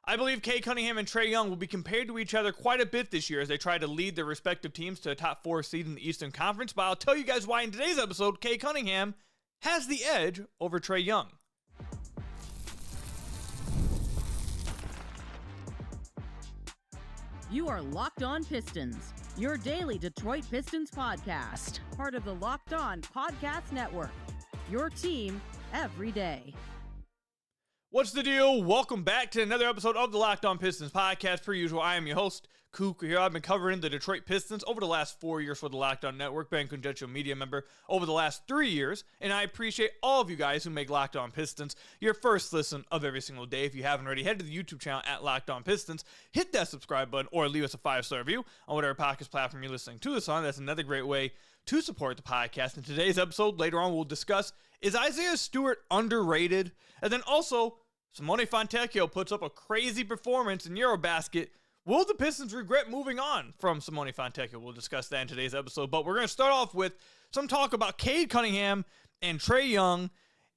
I believe Cade Cunningham and Trae Young will be compared to each other quite a bit this year as they try to lead their respective teams to a top 4 seed in the Eastern Conference, but I'll tell you guys why in today's episode Cade Cunningham has the edge over Trae Young. You are Locked On Pistons, your daily Detroit Pistons podcast, part of the Locked On Podcast Network, your team every day. What's the deal? Welcome back to another episode of the Locked On Pistons podcast. Per usual, I am your host, Kook here. I've been covering the Detroit Pistons over the last 4 years for the Locked On Network, been a congenital media member over the last 3 years, and I appreciate all of you guys who make Locked On Pistons your first listen of every single day. If you haven't already, head to the YouTube channel at Locked On Pistons, hit that subscribe button, or leave us a 5-star review on whatever podcast platform you're listening to this on. That's another great way to support the podcast. In today's episode, later on, we'll discuss, is Isaiah Stewart underrated? And then also, Simone Fontecchio puts up a crazy performance in Eurobasket. Will the Pistons regret moving on from Simone Fontecchio? We'll discuss that in today's episode. But we're going to start off with some talk about Cade Cunningham and Trae Young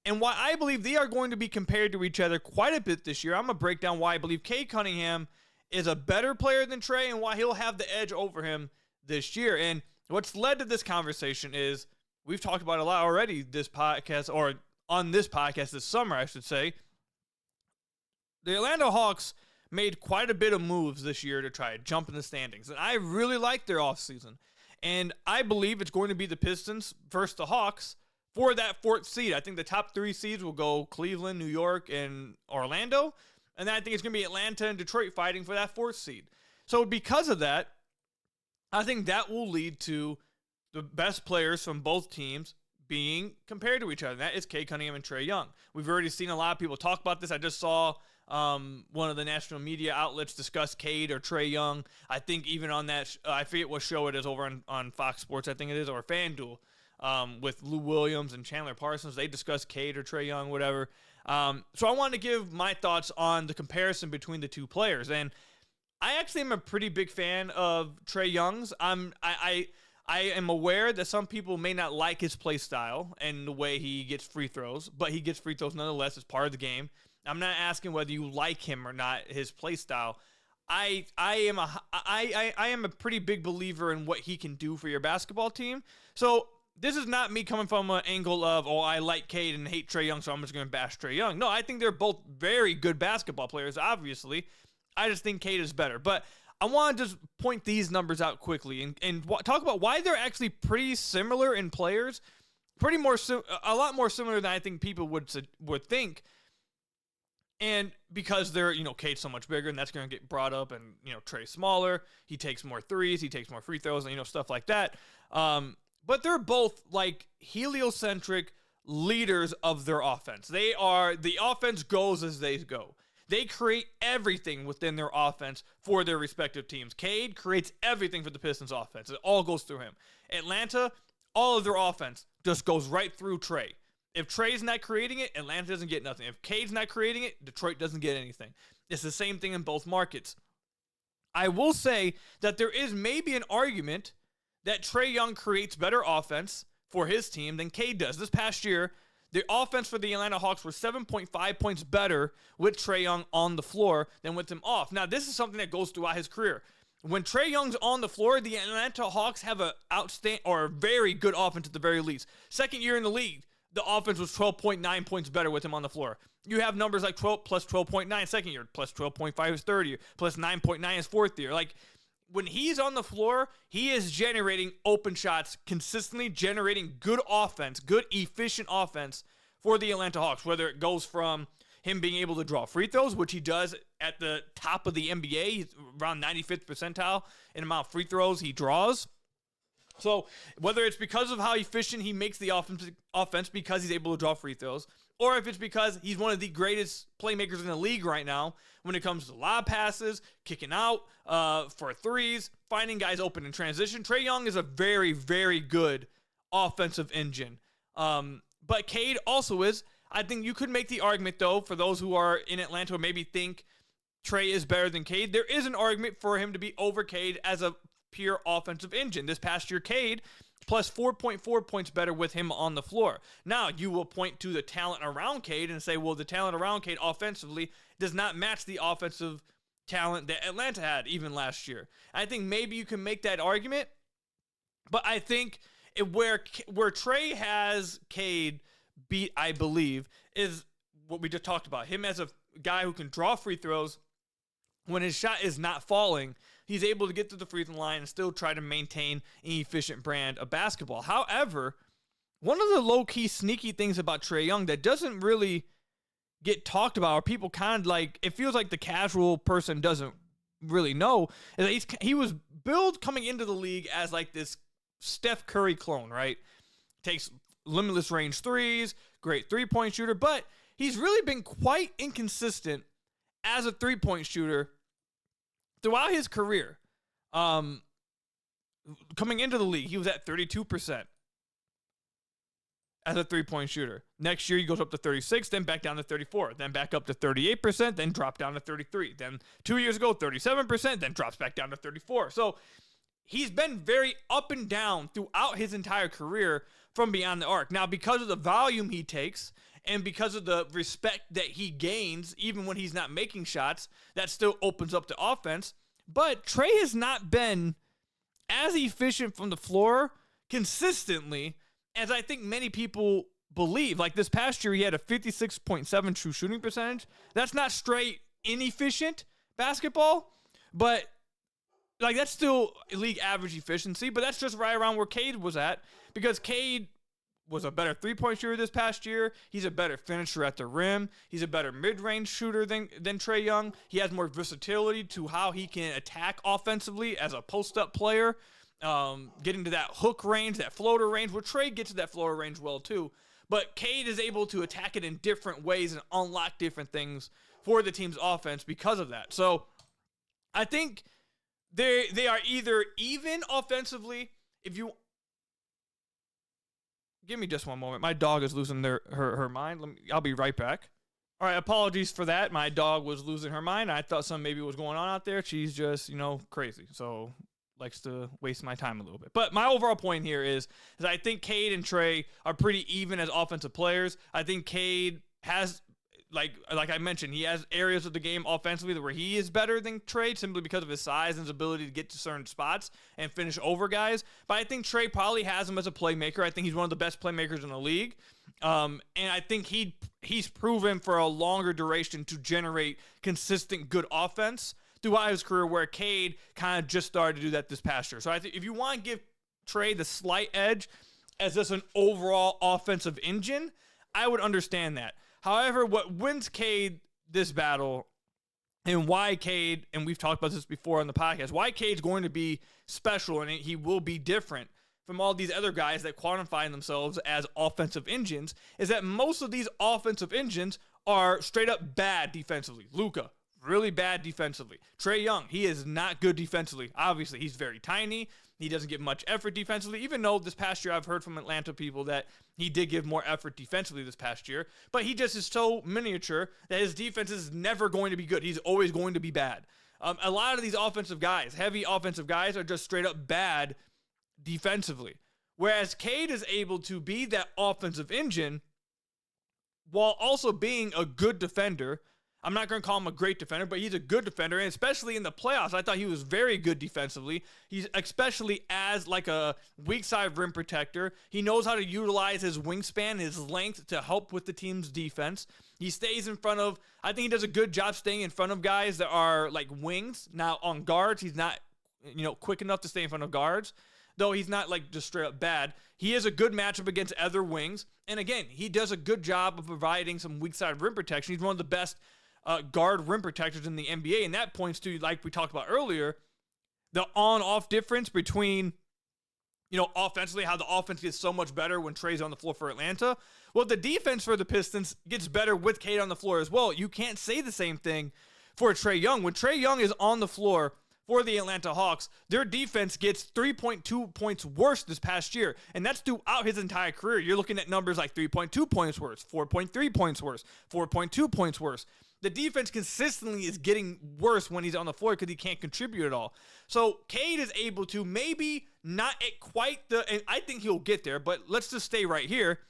and why I believe they are going to be compared to each other quite a bit this year. I'm going to break down why I believe Cade Cunningham is a better player than Trae and why he'll have the edge over him this year. And what's led to this conversation is we've talked about it a lot already this podcast, or on this podcast this summer, I should say. The Atlanta Hawks made quite a bit of moves this year to try to jump in the standings, and I really like their offseason. And I believe it's going to be the Pistons versus the Hawks for that 4th seed. I think the top 3 seeds will go Cleveland, New York, and Orlando. And then I think it's going to be Atlanta and Detroit fighting for that 4th seed. So because of that, I think that will lead to the best players from both teams being compared to each other. That is Cade Cunningham and Trae Young. We've already seen a lot of people talk about this. I just saw one of the national media outlets discuss Cade or Trae Young. I think even on that, I forget what show it is over on Fox Sports, I think it is, or FanDuel, with Lou Williams and Chandler Parsons. They discuss Cade or Trae Young, whatever. So I wanted to give my thoughts on the comparison between the two players. And I actually am a pretty big fan of Trae Young's. I am aware that some people may not like his play style and the way he gets free throws, but he gets free throws nonetheless as part of the game. I'm not asking whether you like him or not, his play style. I am a pretty big believer in what he can do for your basketball team. So this is not me coming from an angle of, oh, I like Cade and hate Trae Young, so I'm just going to bash Trae Young. No, I think they're both very good basketball players, obviously. I just think Cade is better. But I want to just point these numbers out quickly and talk about why they're actually pretty similar in players, a lot more similar than I think people would think. And because they're, Cade's so much bigger, and that's going to get brought up, and, Trae's smaller, he takes more threes, he takes more free throws, and, stuff like that. But they're both, like, heliocentric leaders of their offense. The offense goes as they go. They create everything within their offense for their respective teams. Cade creates everything for the Pistons offense. It all goes through him. Atlanta, all of their offense just goes right through Trae. If Trae's not creating it, Atlanta doesn't get nothing. If Cade's not creating it, Detroit doesn't get anything. It's the same thing in both markets. I will say that there is maybe an argument that Trae Young creates better offense for his team than Cade does. This past year, the offense for the Atlanta Hawks was 7.5 points better with Trae Young on the floor than with him off. Now, this is something that goes throughout his career. When Trae Young's on the floor, the Atlanta Hawks have a very good offense at the very least. Second year in the league, the offense was 12.9 points better with him on the floor. You have numbers like 12 plus 12.9 second year, plus 12.5 his third year, plus 9.9 his fourth year. Like, when he's on the floor, he is generating open shots, consistently generating good offense, good efficient offense for the Atlanta Hawks, whether it goes from him being able to draw free throws, which he does at the top of the NBA. He's around 95th percentile in amount of free throws he draws. So whether it's because of how efficient he makes the offense because he's able to draw free throws, or if it's because he's one of the greatest playmakers in the league right now when it comes to lob passes, kicking out for threes, finding guys open in transition. Trae Young is a very, very good offensive engine. But Cade also is. I think you could make the argument, though, for those who are in Atlanta who maybe think Trae is better than Cade, there is an argument for him to be over Cade as a pure offensive engine. This past year, Cade plus 4.4 points better with him on the floor. Now, you will point to the talent around Cade and say, well, the talent around Cade offensively does not match the offensive talent that Atlanta had even last year. I think maybe you can make that argument, but I think where Trae has Cade beat, I believe, is what we just talked about. Him as a guy who can draw free throws. When his shot is not falling, he's able to get to the free throw line and still try to maintain an efficient brand of basketball. However, one of the low-key sneaky things about Trae Young that doesn't really get talked about, or people kind of like, it feels like the casual person doesn't really know, is that he was billed coming into the league as like this Steph Curry clone, right? Takes limitless range threes, great three-point shooter, but he's really been quite inconsistent as a three-point shooter throughout his career. Coming into the league, he was at 32% as a three-point shooter. Next year, he goes up to 36, then back down to 34, then back up to 38%, then drop down to 33. Then 2 years ago, 37%, then drops back down to 34. So he's been very up and down throughout his entire career from beyond the arc. Now, because of the volume he takes and because of the respect that he gains, even when he's not making shots, that still opens up the offense. But Trae has not been as efficient from the floor consistently as I think many people believe. Like this past year, he had a 56.7 true shooting percentage. That's not straight inefficient basketball, but like that's still league average efficiency. But that's just right around where Cade was at, because Cade was a better three-point shooter this past year. He's a better finisher at the rim. He's a better mid-range shooter than Trae Young. He has more versatility to how he can attack offensively as a post-up player, getting to that hook range, that floater range, where Trae gets to that floater range well too. But Cade is able to attack it in different ways and unlock different things for the team's offense because of that. So I think they are either even offensively. If you give me just one moment. My dog is losing her mind. I'll be right back. All right, apologies for that. My dog was losing her mind. I thought something maybe was going on out there. She's just, crazy. So likes to waste my time a little bit. But my overall point here is I think Cade and Trae are pretty even as offensive players. I think Cade has, like I mentioned, he has areas of the game offensively where he is better than Trae simply because of his size and his ability to get to certain spots and finish over guys. But I think Trae probably has him as a playmaker. I think he's one of the best playmakers in the league. And I think he's proven for a longer duration to generate consistent good offense throughout his career, where Cade kind of just started to do that this past year. So I think if you want to give Trae the slight edge as just an overall offensive engine, I would understand that. However, what wins Cade this battle, and why Cade, and we've talked about this before on the podcast, why Cade's going to be special and he will be different from all these other guys that quantify themselves as offensive engines, is that most of these offensive engines are straight up bad defensively. Luka, really bad defensively. Trae Young, he is not good defensively. Obviously, he's very tiny. He doesn't give much effort defensively, even though this past year I've heard from Atlanta people that he did give more effort defensively this past year. But he just is so miniature that his defense is never going to be good. He's always going to be bad. A lot of these offensive guys, heavy offensive guys, are just straight up bad defensively. Whereas Cade is able to be that offensive engine while also being a good defender. I'm not going to call him a great defender, but he's a good defender, and especially in the playoffs, I thought he was very good defensively. He's especially as like a weak side rim protector. He knows how to utilize his wingspan, his length to help with the team's defense. He stays in front of, I think he does a good job staying in front of guys that are like wings. Now on guards, he's not, quick enough to stay in front of guards, though he's not like just straight up bad. He is a good matchup against other wings. And again, he does a good job of providing some weak side rim protection. He's one of the best guard rim protectors in the NBA, and that points to, like we talked about earlier, the on-off difference between, offensively, how the offense gets so much better when Trae's on the floor for Atlanta. Well, the defense for the Pistons gets better with Cade on the floor as well. You can't say the same thing for Trae Young. When Trae Young is on the floor for the Atlanta Hawks, their defense gets 3.2 points worse this past year, and that's throughout his entire career. You're looking at numbers like 3.2 points worse, 4.3 points worse, 4.2 points worse. The defense consistently is getting worse when he's on the floor because he can't contribute at all. So Cade is able to maybe not at quite and I think he'll get there, but let's just stay right here.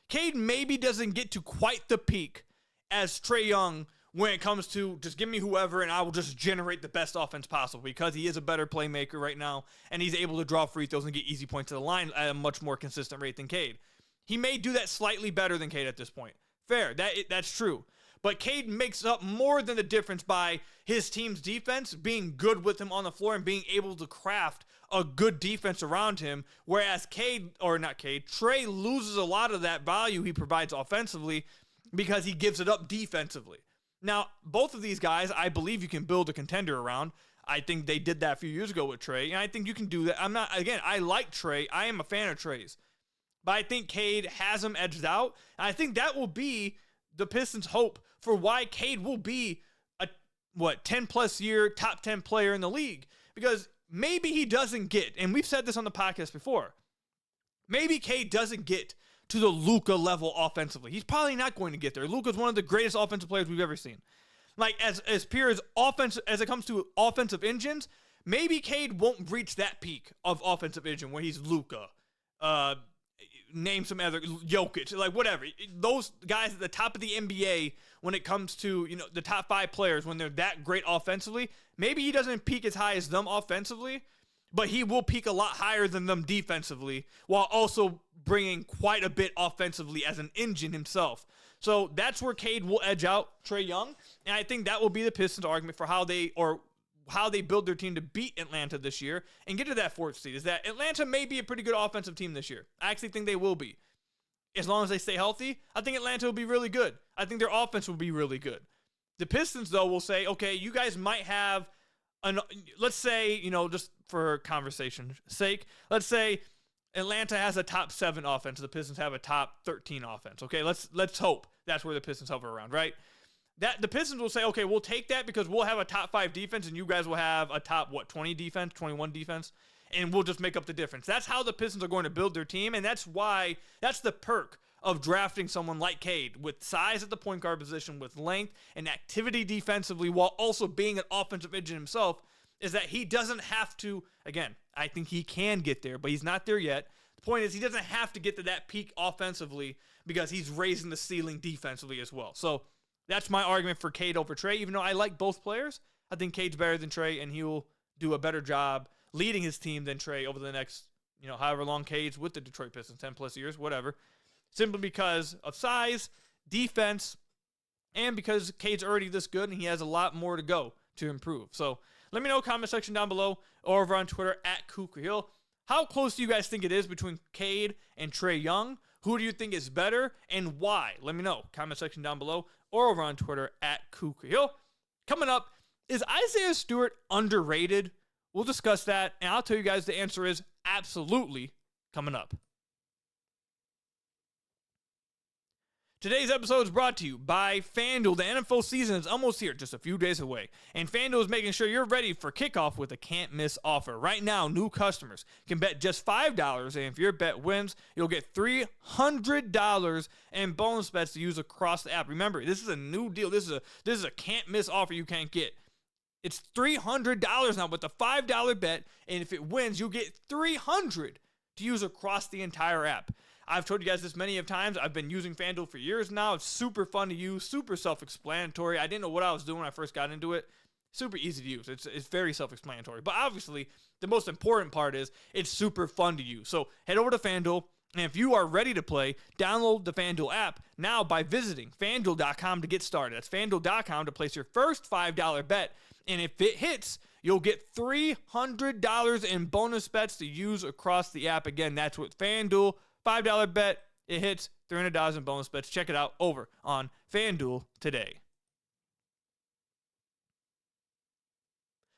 Cade maybe doesn't get to quite the peak as Trae Young when it comes to just give me whoever and I will just generate the best offense possible, because he is a better playmaker right now and he's able to draw free throws and get easy points to the line at a much more consistent rate than Cade. He may do that slightly better than Cade at this point. Fair, that's true. But Cade makes up more than the difference by his team's defense being good with him on the floor and being able to craft a good defense around him, whereas Trae loses a lot of that value he provides offensively because he gives it up defensively. Now, both of these guys, I believe you can build a contender around. I think they did that a few years ago with Trae, and I think you can do that. I like Trae. I am a fan of Trae's. But I think Cade has him edged out, and I think that will be the Pistons' hope for why Cade will be a 10-plus year top 10 player in the league. Because maybe he doesn't get, and we've said this on the podcast before, maybe Cade doesn't get to the Luka level offensively. He's probably not going to get there. Luka's one of the greatest offensive players we've ever seen. Like, as pure as offense as it comes to offensive engines, maybe Cade won't reach that peak of offensive engine where he's Luka. Name some other, Jokic, like whatever. Those guys at the top of the NBA when it comes to, the top 5 players, when they're that great offensively, maybe he doesn't peak as high as them offensively, but he will peak a lot higher than them defensively while also bringing quite a bit offensively as an engine himself. So that's where Cade will edge out Trae Young, and I think that will be the Pistons' argument for how they build their team to beat Atlanta this year and get to that 4th seed, is that Atlanta may be a pretty good offensive team this year. I actually think they will be. As long as they stay healthy, I think Atlanta will be really good. I think their offense will be really good. The Pistons, though, will say, okay, you guys might have let's say, just for conversation's sake, let's say Atlanta has a top 7 offense. The Pistons have a top 13 offense. Okay, let's hope that's where the Pistons hover around, right? That the Pistons will say, okay, we'll take that because we'll have a top 5 defense and you guys will have a top 20 defense, 21 defense, and we'll just make up the difference. That's how the Pistons are going to build their team, and that's the perk of drafting someone like Cade, with size at the point guard position, with length and activity defensively, while also being an offensive engine himself, is that he doesn't have to, again, I think he can get there, but he's not there yet. The point is, he doesn't have to get to that peak offensively because he's raising the ceiling defensively as well. So that's my argument for Cade over Trae. Even though I like both players, I think Cade's better than Trae, and he will do a better job leading his team than Trae over the next, however long Cade's with the Detroit Pistons, 10-plus years, whatever. Simply because of size, defense, and because Cade's already this good and he has a lot more to go to improve. So let me know in the comment section down below or over on Twitter @CooperHill. How close do you guys think it is between Cade and Trae Young? Who do you think is better and why? Let me know. Comment section down below or over on Twitter @CooperHill. Coming up, is Isaiah Stewart underrated? We'll discuss that, and I'll tell you guys the answer is absolutely coming up. Today's episode is brought to you by FanDuel. The NFL season is almost here, just a few days away. And FanDuel is making sure you're ready for kickoff with a can't-miss offer. Right now, new customers can bet just $5, and if your bet wins, you'll get $300 in bonus bets to use across the app. Remember, this is a new deal. This is a can't-miss offer you can't get. It's $300 now with a $5 bet, and if it wins, you'll get $300 to use across the entire app. I've told you guys this many of times. I've been using FanDuel for years now. It's super fun to use, super self-explanatory. I didn't know what I was doing when I first got into it. Super easy to use. It's very self-explanatory. But obviously, the most important part is it's super fun to use. So head over to FanDuel, and if you are ready to play, download the FanDuel app now by visiting FanDuel.com to get started. That's FanDuel.com to place your first $5 bet. And if it hits, you'll get $300 in bonus bets to use across the app. Again, that's what FanDuel. $5 bet, it hits $300 in bonus bets. Check it out over on FanDuel today.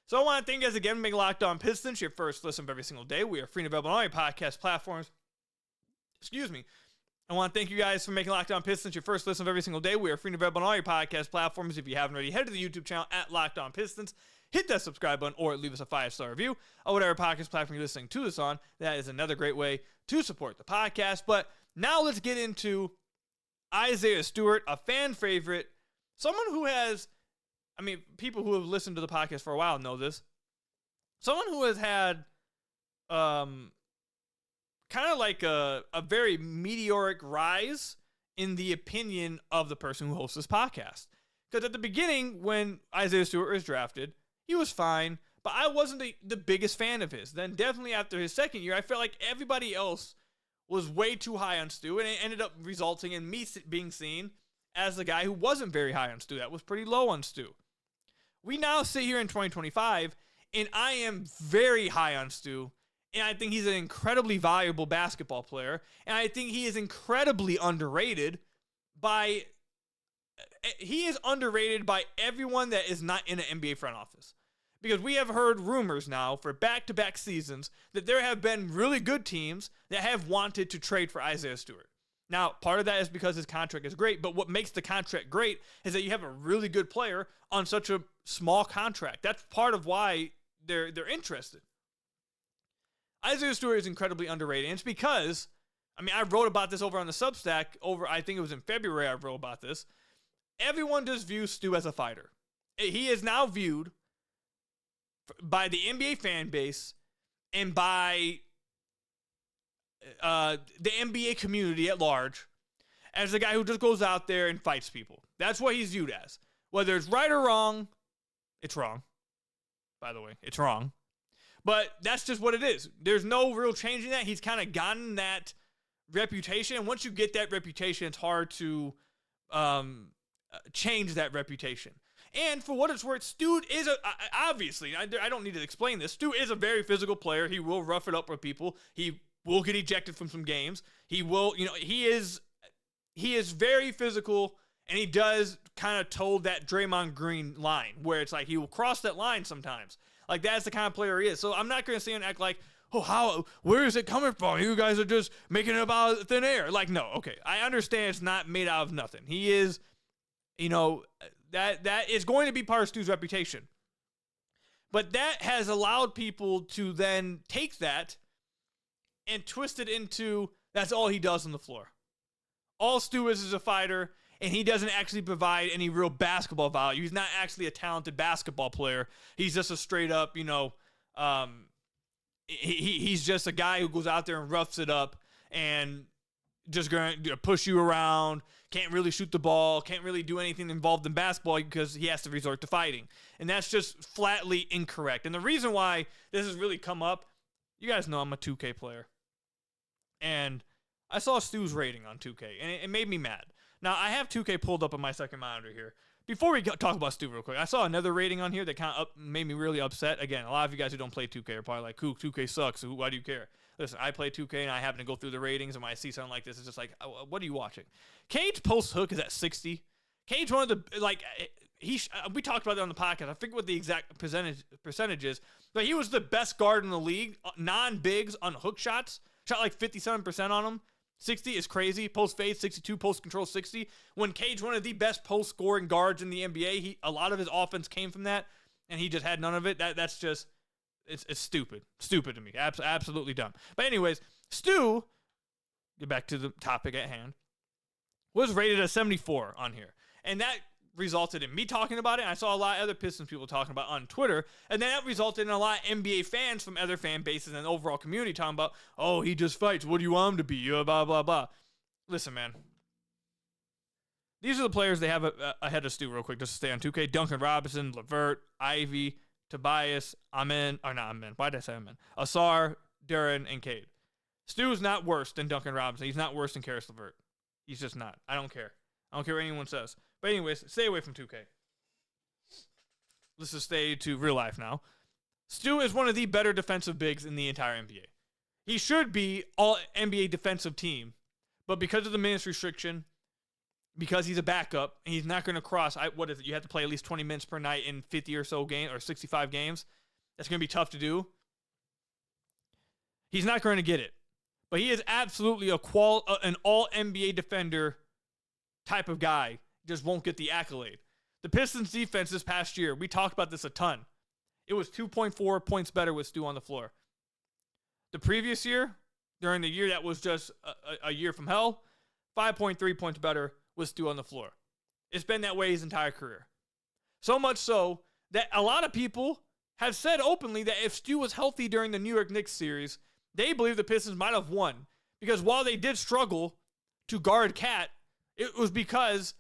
So I want to thank you guys again for making Locked On Pistons your first listen of every single day. We are free and available on all your podcast platforms. I want to thank you guys for making Locked On Pistons your first listen of every single day. We are free and available on all your podcast platforms. If you haven't already, head to the YouTube channel @Locked On Pistons. Hit that subscribe button or leave us a 5-star review or whatever podcast platform you're listening to this on. That is another great way to support the podcast. But now let's get into Isaiah Stewart, a fan favorite, someone who has, people who have listened to the podcast for a while know this. Someone who has had kind of like a very meteoric rise in the opinion of the person who hosts this podcast. Because at the beginning, when Isaiah Stewart was drafted, he was fine, but I wasn't the biggest fan of his. Then definitely after his second year, I felt like everybody else was way too high on Stu, and it ended up resulting in me being seen as the guy who wasn't very high on Stu. That was pretty low on Stu. We now sit here in 2025, and I am very high on Stu, and I think he's an incredibly valuable basketball player, and I think he is incredibly underrated by everyone that is not in an NBA front office. Because we have heard rumors now for back-to-back seasons that there have been really good teams that have wanted to trade for Isaiah Stewart. Now, part of that is because his contract is great, but what makes the contract great is that you have a really good player on such a small contract. That's part of why they're interested. Isaiah Stewart is incredibly underrated, and it's because, I wrote about this over on the Substack, I think it was in February I wrote about this. Everyone just views Stu as a fighter. He is now viewed by the NBA fan base and by the NBA community at large as the guy who just goes out there and fights people. That's what he's viewed as. Whether it's right or wrong, it's wrong. By the way, it's wrong. But that's just what it is. There's no real changing that. He's kind of gotten that reputation. And once you get that reputation, it's hard to change that reputation. And for what it's worth, Stu is obviously, I don't need to explain this, Stu is a very physical player. He will rough it up with people. He will get ejected from some games. He will, he is very physical, and he does kind of toe that Draymond Green line, where it's like he will cross that line sometimes. Like, that's the kind of player he is. So I'm not going to sit and act like, where is it coming from? You guys are just making it about thin air. Like, no, okay. I understand it's not made out of nothing. He is, that is going to be part of Stu's reputation. But that has allowed people to then take that and twist it into that's all he does on the floor. All Stu is a fighter, and he doesn't actually provide any real basketball value. He's not actually a talented basketball player. He's just a straight up, he's just a guy who goes out there and roughs it up and just going to push you around, can't really shoot the ball, can't really do anything involved in basketball because he has to resort to fighting. And that's just flatly incorrect. And the reason why this has really come up, you guys know I'm a 2K player. And I saw Stu's rating on 2K, and it made me mad. Now, I have 2K pulled up on my second monitor here. Before we talk about Stu real quick, I saw another rating on here that kind of made me really upset. Again, a lot of you guys who don't play 2K are probably like, 2K sucks, so why do you care? Listen, I play 2K, and I happen to go through the ratings, and when I see something like this, it's just like, what are you watching? Cade's post hook is at 60. Cade's one of the, we talked about that on the podcast. I forget what the exact percentage is, but he was the best guard in the league, non-bigs on hook shots. Shot like 57% on them. 60 is crazy. Post fade, 62. Post control, 60. When Cade's one of the best post scoring guards in the NBA, a lot of his offense came from that, and he just had none of it. That's just, it's stupid. Stupid to me. Absolutely dumb. But anyways, Stu, get back to the topic at hand, was rated a 74 on here. And that resulted in me talking about it. And I saw a lot of other Pistons people talking about it on Twitter. And then that resulted in a lot of NBA fans from other fan bases and the overall community talking about, oh, he just fights. What do you want him to be? Blah, blah, blah. Listen, man. These are the players they have ahead of Stu real quick just to stay on 2K. Duncan Robinson, LeVert, Ivy, Tobias, Amen. Why did I say Amen? Asar, Duren, and Cade. Stu is not worse than Duncan Robinson. He's not worse than Karis LeVert. He's just not. I don't care. I don't care what anyone says. But anyways, stay away from 2K. Let's just stay to real life now. Stu is one of the better defensive bigs in the entire NBA. He should be all NBA defensive team, but because of the minutes restriction, because he's a backup, and he's not going to cross, you have to play at least 20 minutes per night in 50 or so games, or 65 games. That's going to be tough to do. He's not going to get it. But he is absolutely an all-NBA defender type of guy. Just won't get the accolade. The Pistons defense this past year, we talked about this a ton. It was 2.4 points better with Stu on the floor. The previous year, during the year that was just a year from hell, 5.3 points better with Stu on the floor. It's been that way his entire career. So much so that a lot of people have said openly that if Stu was healthy during the New York Knicks series, they believe the Pistons might have won. Because while they did struggle to guard Cat, it was because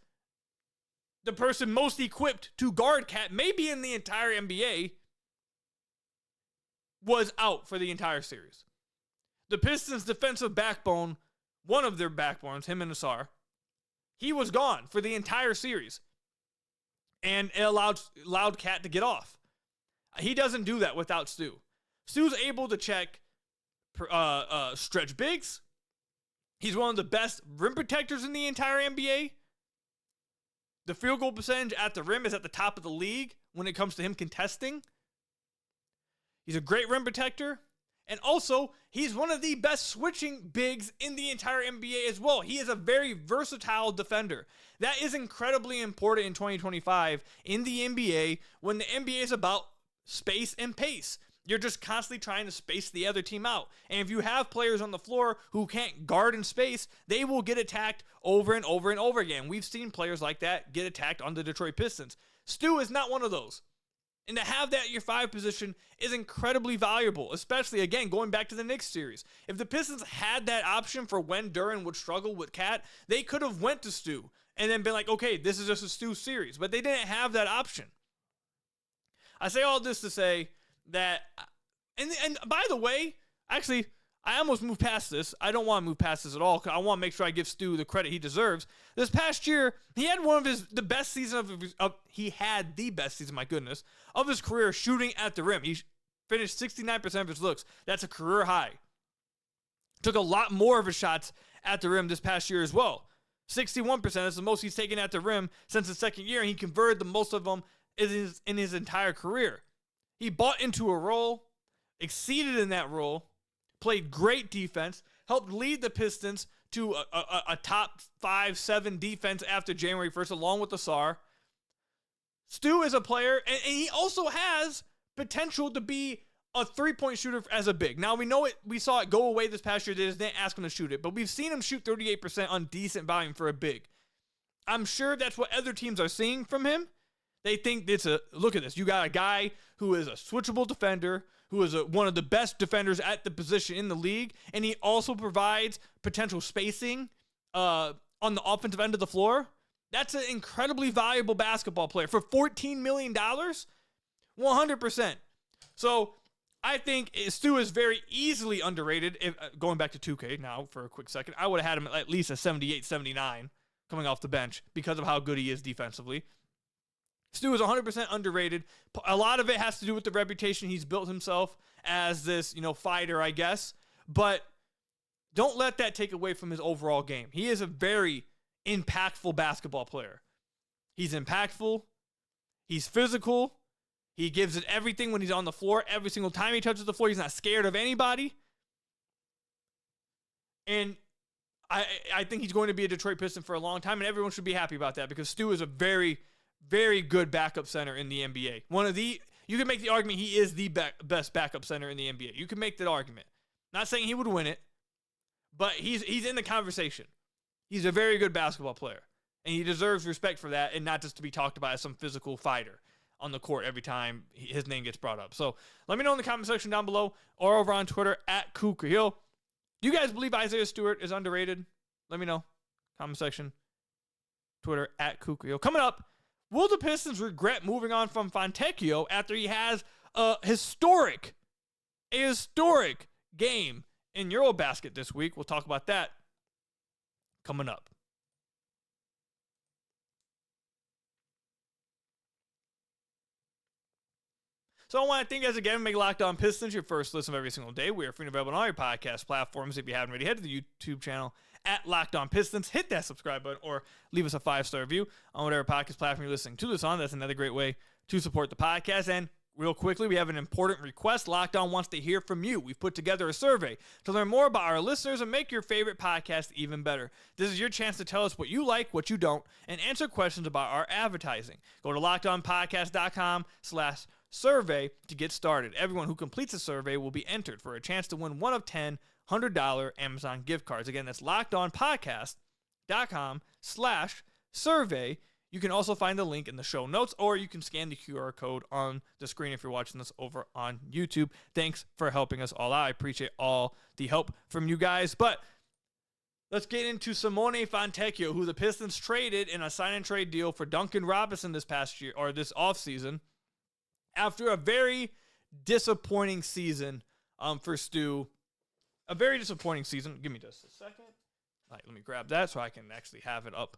the person most equipped to guard Cat, maybe in the entire NBA, was out for the entire series. The Pistons' defensive backbone, one of their backbones, him and Nassar, he was gone for the entire series. And it allowed Cat to get off. He doesn't do that without Stu. Stu's able to check stretch bigs. He's one of the best rim protectors in the entire NBA. The field goal percentage at the rim is at the top of the league when it comes to him contesting. He's a great rim protector. And also, he's one of the best switching bigs in the entire NBA as well. He is a very versatile defender. That is incredibly important in 2025 in the NBA when the NBA is about space and pace. You're just constantly trying to space the other team out. And if you have players on the floor who can't guard in space, they will get attacked over and over and over again. We've seen players like that get attacked on the Detroit Pistons. Stu is not one of those. And to have that at your 5 position is incredibly valuable, especially, again, going back to the Knicks series. If the Pistons had that option for when Duren would struggle with Cat, they could have went to Stu and then been like, okay, this is just a Stu series. But they didn't have that option. I say all this to say that, and by the way, actually, I almost moved past this. I don't want to move past this at all because I want to make sure I give Stu the credit he deserves. This past year, he had the best season he had the best season, my goodness, of his career shooting at the rim. He finished 69% of his looks. That's a career high. Took a lot more of his shots at the rim this past year as well. 61% is the most he's taken at the rim since his second year, and he converted the most of them in his entire career. He bought into a role, exceeded in that role, played great defense, helped lead the Pistons to a top 5-7 defense after January 1st, along with the SAR. Stu is a player, and he also has potential to be a three-point shooter as a big. Now, we saw it go away this past year. They just didn't ask him to shoot it, but we've seen him shoot 38% on decent volume for a big. I'm sure that's what other teams are seeing from him. They think look at this. You got a guy who is a switchable defender, who is one of the best defenders at the position in the league, and he also provides potential spacing on the offensive end of the floor. That's an incredibly valuable basketball player. For $14 million, 100%. So I think Stu is very easily underrated. Going back to 2K now for a quick second, I would have had him at least a 78, 79 coming off the bench because of how good he is defensively. Stu is 100% underrated. A lot of it has to do with the reputation he's built himself as this, fighter, I guess. But don't let that take away from his overall game. He is a very impactful basketball player. He's impactful. He's physical. He gives it everything when he's on the floor. Every single time he touches the floor, he's not scared of anybody. And I think he's going to be a Detroit Piston for a long time, and everyone should be happy about that because Stu is a very, very good backup center in the NBA. You can make the argument he is the best backup center in the NBA. You can make that argument. Not saying he would win it, but he's in the conversation. He's a very good basketball player, and he deserves respect for that and not just to be talked about as some physical fighter on the court every time his name gets brought up. So let me know in the comment section down below or over on Twitter at @KukaHill. Do you guys believe Isaiah Stewart is underrated? Let me know. Comment section, Twitter at @KukaHill. Coming up, will the Pistons regret moving on from Fontecchio after he has a historic game in Eurobasket this week? We'll talk about that coming up. So I want to thank you guys again for making Locked On Pistons your first listen of every single day. We are free and available on all your podcast platforms. If you haven't already, head to the YouTube channel at Locked On Pistons. Hit that subscribe button or leave us a 5-star review on whatever podcast platform you're listening to this on. That's another great way to support the podcast. And real quickly, we have an important request. Locked On wants to hear from you. We've put together a survey to learn more about our listeners and make your favorite podcast even better. This is your chance to tell us what you like, what you don't, and answer questions about our advertising. Go to LockedOnPodcast.com/survey to get started. Everyone who completes the survey will be entered for a chance to win one of 10 $100 Amazon gift cards. Again, that's LockedOnPodcast.com/survey. You can also find the link in the show notes, or you can scan the QR code on the screen if you're watching this over on YouTube. Thanks for helping us all out. I appreciate all the help from you guys. But let's get into Simone Fontecchio, who the Pistons traded in a sign and trade deal for Duncan Robinson this past year, or this offseason, after a very disappointing season for Stu. A very disappointing season. Give me just a second. All right, let me grab that so I can actually have it up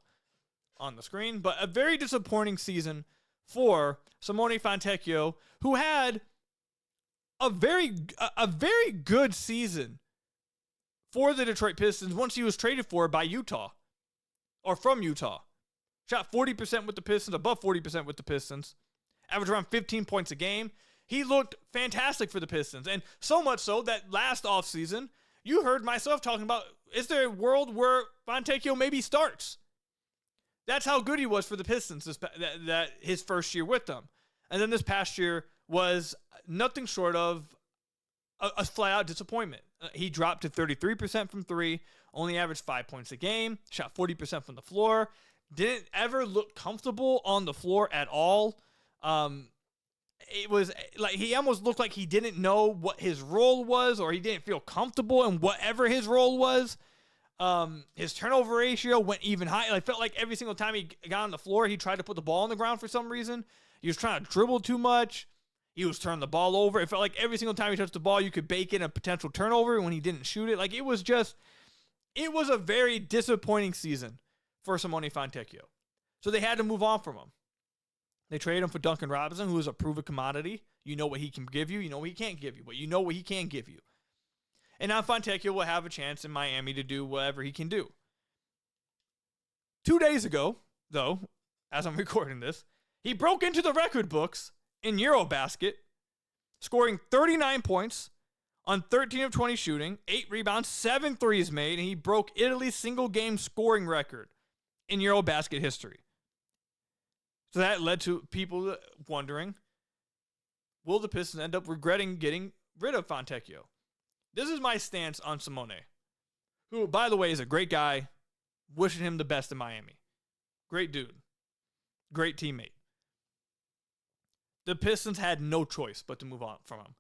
on the screen. But a very disappointing season for Simone Fontecchio, who had a very good season for the Detroit Pistons once he was traded for by Utah, or from Utah. Shot 40% with the Pistons, above 40% with the Pistons. Averaged around 15 points a game. He looked fantastic for the Pistons, and so much so that last offseason, you heard myself talking about, is there a world where Fontecchio maybe starts? That's how good he was for the Pistons that his first year with them. And then this past year was nothing short of a flat-out disappointment. He dropped to 33% from three, only averaged 5 points a game, shot 40% from the floor, didn't ever look comfortable on the floor at all. It was like he almost looked like he didn't know what his role was, or he didn't feel comfortable in whatever his role was. His turnover ratio went even higher. I felt like every single time he got on the floor, he tried to put the ball on the ground for some reason. He was trying to dribble too much. He was turning the ball over. It felt like every single time he touched the ball, you could bake in a potential turnover when he didn't shoot it. Like it was a very disappointing season for Simone Fontecchio. So they had to move on from him. They traded him for Duncan Robinson, who is a proven commodity. You know what he can give you. You know what he can't give you. But you know what he can give you. And now Fontecchio will have a chance in Miami to do whatever he can do. 2 days ago, though, as I'm recording this, he broke into the record books in Eurobasket, scoring 39 points on 13 of 20 shooting, 8 rebounds, 7 threes made, and he broke Italy's single-game scoring record in Eurobasket history. So that led to people wondering, will the Pistons end up regretting getting rid of Fontecchio? This is my stance on Simone, who, by the way, is a great guy. Wishing him the best in Miami. Great dude. Great teammate. The Pistons had no choice but to move on from him.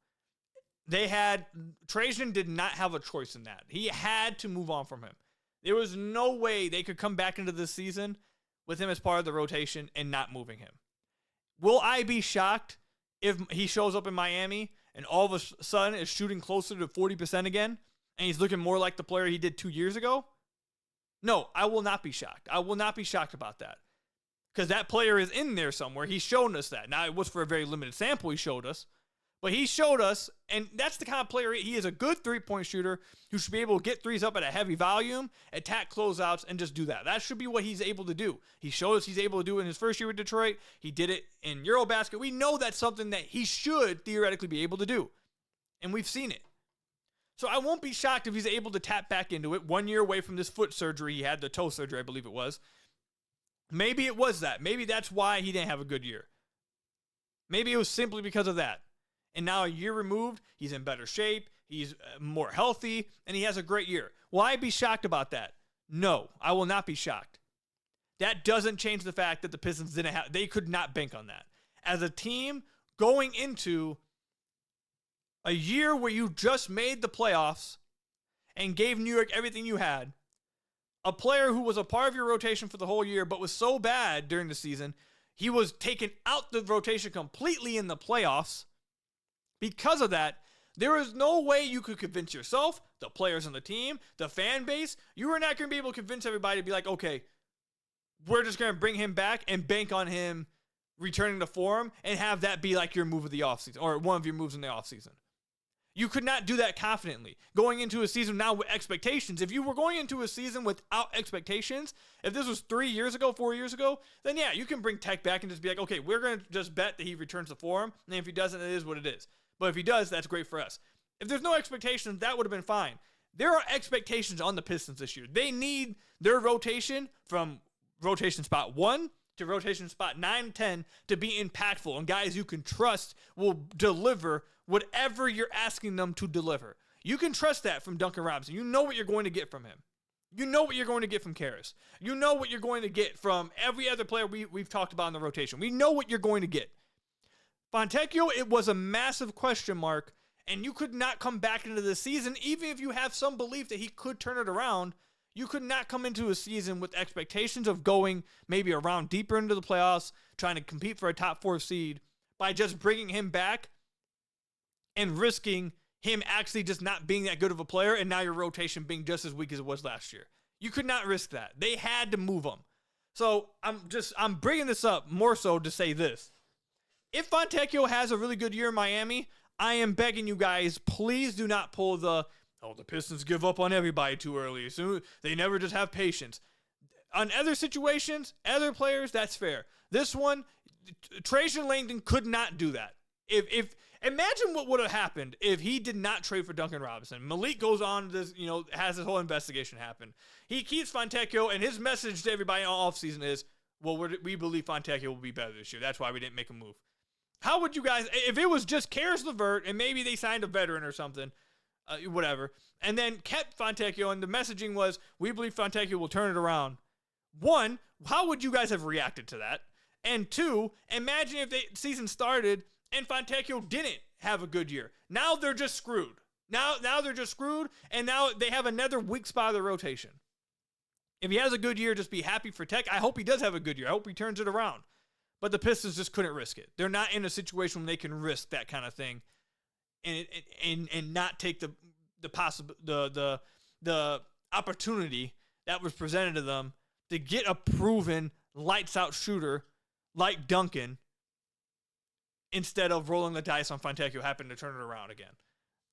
Trajan did not have a choice in that. He had to move on from him. There was no way they could come back into this season with him as part of the rotation and not moving him. Will I be shocked if he shows up in Miami and all of a sudden is shooting closer to 40% again and he's looking more like the player he did 2 years ago? No, I will not be shocked. I will not be shocked about that. Because that player is in there somewhere. He's shown us that. Now, it was for a very limited sample he showed us. But he showed us, and that's the kind of player he is, a good three-point shooter who should be able to get threes up at a heavy volume, attack closeouts, and just do that. That should be what he's able to do. He showed us he's able to do it in his first year with Detroit. He did it in Eurobasket. We know that's something that he should theoretically be able to do. And we've seen it. So I won't be shocked if he's able to tap back into it 1 year away from this foot surgery he had, the toe surgery, I believe it was. Maybe it was that. Maybe that's why he didn't have a good year. Maybe it was simply because of that. And now a year removed, he's in better shape, he's more healthy, and he has a great year. Will I be shocked about that? No, I will not be shocked. That doesn't change the fact that the Pistons they could not bank on that. As a team going into a year where you just made the playoffs and gave New York everything you had, a player who was a part of your rotation for the whole year but was so bad during the season, he was taken out the rotation completely in the playoffs. Because of that, there is no way you could convince yourself, the players on the team, the fan base. You are not going to be able to convince everybody to be like, okay, we're just going to bring him back and bank on him returning to form and have that be like your move of the offseason or one of your moves in the offseason. You could not do that confidently. Going into a season now with expectations, if you were going into a season without expectations, if this was 3 years ago, 4 years ago, then yeah, you can bring Tech back and just be like, okay, we're going to just bet that he returns to form, and if he doesn't, it is what it is. But if he does, that's great for us. If there's no expectations, that would have been fine. There are expectations on the Pistons this year. They need their rotation from rotation spot 1 to rotation spot 9 and 10 to be impactful, and guys you can trust will deliver whatever you're asking them to deliver. You can trust that from Duncan Robinson. You know what you're going to get from him. You know what you're going to get from Karras. You know what you're going to get from every other player we've talked about in the rotation. We know what you're going to get. Fontecchio, it was a massive question mark, and you could not come back into the season, even if you have some belief that he could turn it around. You could not come into a season with expectations of going maybe a round deeper into the playoffs, trying to compete for a top 4 seed by just bringing him back and risking him actually just not being that good of a player and now your rotation being just as weak as it was last year. You could not risk that. They had to move him. So I'm bringing this up more so to say this. If Fontecchio has a really good year in Miami, I am begging you guys, please do not pull the Pistons give up on everybody too early. So they never just have patience. On other situations, other players, that's fair. This one, Trajan Langdon could not do that. If imagine what would have happened if he did not trade for Duncan Robinson. Malik goes on this, has this whole investigation happen. He keeps Fontecchio, and his message to everybody all offseason is, well, we believe Fontecchio will be better this year. That's why we didn't make a move. How would you guys, if it was just Karis LeVert and maybe they signed a veteran or something, whatever, and then kept Fontecchio, and the messaging was, we believe Fontecchio will turn it around. One, how would you guys have reacted to that? And two, imagine if the season started and Fontecchio didn't have a good year. Now they're just screwed. Now they're just screwed, and now they have another weak spot of the rotation. If he has a good year, just be happy for Tech. I hope he does have a good year. I hope he turns it around. But the Pistons just couldn't risk it. They're not in a situation where they can risk that kind of thing and not take the opportunity that was presented to them to get a proven lights out shooter like Duncan instead of rolling the dice on Fontecchio happened to turn it around again.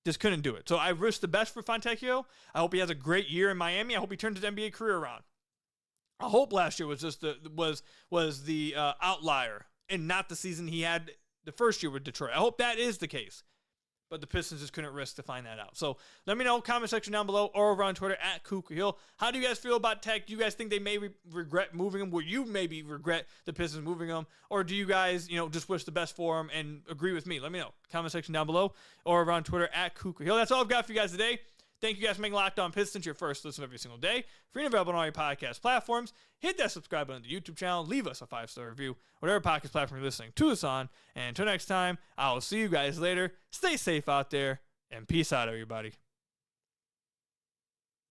Just couldn't do it. So I wish the best for Fontecchio. I hope he has a great year in Miami. I hope he turns his NBA career around. I hope last year was just the outlier and not the season he had the first year with Detroit. I hope that is the case. But the Pistons just couldn't risk to find that out. So let me know, comment section down below or over on Twitter at @KukaHill. How do you guys feel about Tech? Do you guys think they may regret moving him? Will you maybe regret the Pistons moving him? Or do you guys, just wish the best for him and agree with me? Let me know. Comment section down below or over on Twitter at KukaHill. That's all I've got for you guys today. Thank you guys for making Locked On Pistons your first listen every single day. Free and available on all your podcast platforms. Hit that subscribe button to the YouTube channel. Leave us a 5-star review, whatever podcast platform you're listening to us on. And until next time, I will see you guys later. Stay safe out there, and peace out, everybody.